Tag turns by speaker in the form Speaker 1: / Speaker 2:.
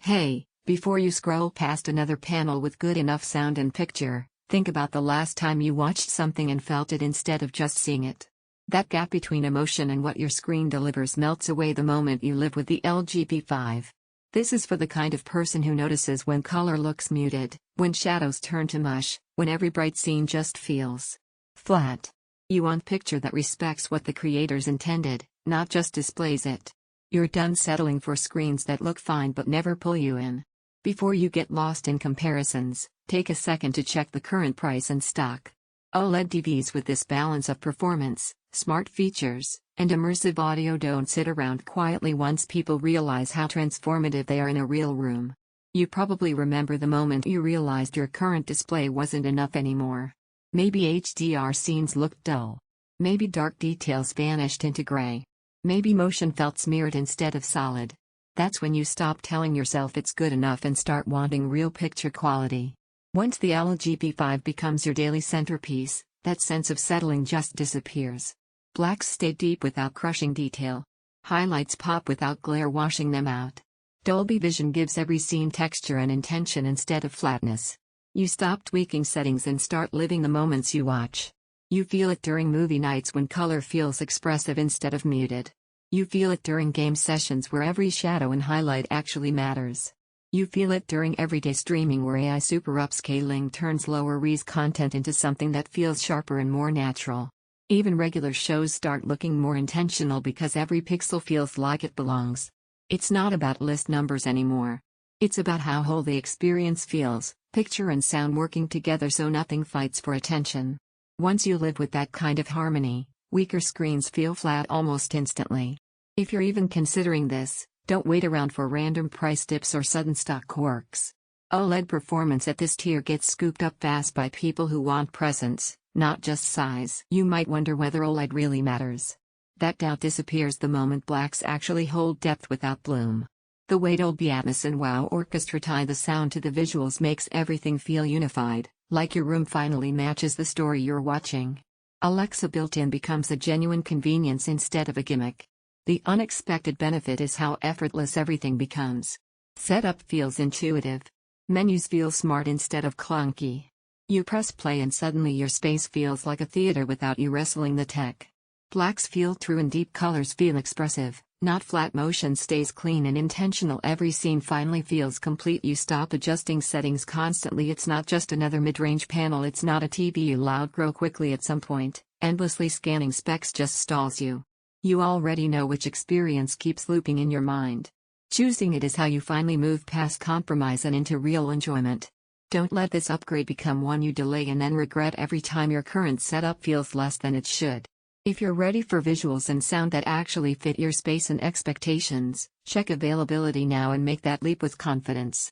Speaker 1: Hey, before you scroll past another panel with good enough sound and picture, think about the last time you watched something and felt it instead of just seeing it. That gap between emotion and what your screen delivers melts away the moment you live with the LG P5. This is for the kind of person who notices when color looks muted, when shadows turn to mush, when every bright scene just feels flat. You want picture that respects what the creators intended, not just displays it. You're done settling for screens that look fine but never pull you in. Before you get lost in comparisons, take a second to check the current price and stock. OLED TVs with this balance of performance, smart features, and immersive audio don't sit around quietly once people realize how transformative they are in a real room. You probably remember the moment you realized your current display wasn't enough anymore. Maybe HDR scenes looked dull. Maybe dark details vanished into gray. Maybe motion felt smeared instead of solid. That's when you stop telling yourself it's good enough and start wanting real picture quality. Once the LG P5 becomes your daily centerpiece, that sense of settling just disappears. Blacks stay deep without crushing detail. Highlights pop without glare washing them out. Dolby Vision gives every scene texture and intention instead of flatness. You stop tweaking settings and start living the moments you watch. You feel it during movie nights when color feels expressive instead of muted. You feel it during game sessions where every shadow and highlight actually matters. You feel it during everyday streaming where AI super upscaling turns lower-res content into something that feels sharper and more natural. Even regular shows start looking more intentional because every pixel feels like it belongs. It's not about list numbers anymore. It's about how whole the experience feels, picture and sound working together so nothing fights for attention. Once you live with that kind of harmony, weaker screens feel flat almost instantly. If you're even considering this, don't wait around for random price dips or sudden stock quirks. OLED performance at this tier gets scooped up fast by people who want presence, not just size. You might wonder whether OLED really matters. That doubt disappears the moment blacks actually hold depth without bloom. The way Dolby Atmos and Wow Orchestra tie the sound to the visuals makes everything feel unified, like your room finally matches the story you're watching. Alexa built-in becomes a genuine convenience instead of a gimmick. The unexpected benefit is how effortless everything becomes. Setup feels intuitive. Menus feel smart instead of clunky. You press play and suddenly your space feels like a theater without you wrestling the tech. Blacks feel true and deep colors feel expressive, not flat. Motion stays clean and intentional. Every scene finally feels complete. You stop adjusting settings constantly. It's not just another mid-range panel. It's not a TV you'll outgrow quickly at some point. Endlessly scanning specs just stalls you. You already know which experience keeps looping in your mind. Choosing it is how you finally move past compromise and into real enjoyment. Don't let this upgrade become one you delay and then regret every time your current setup feels less than it should. If you're ready for visuals and sound that actually fit your space and expectations, check availability now and make that leap with confidence.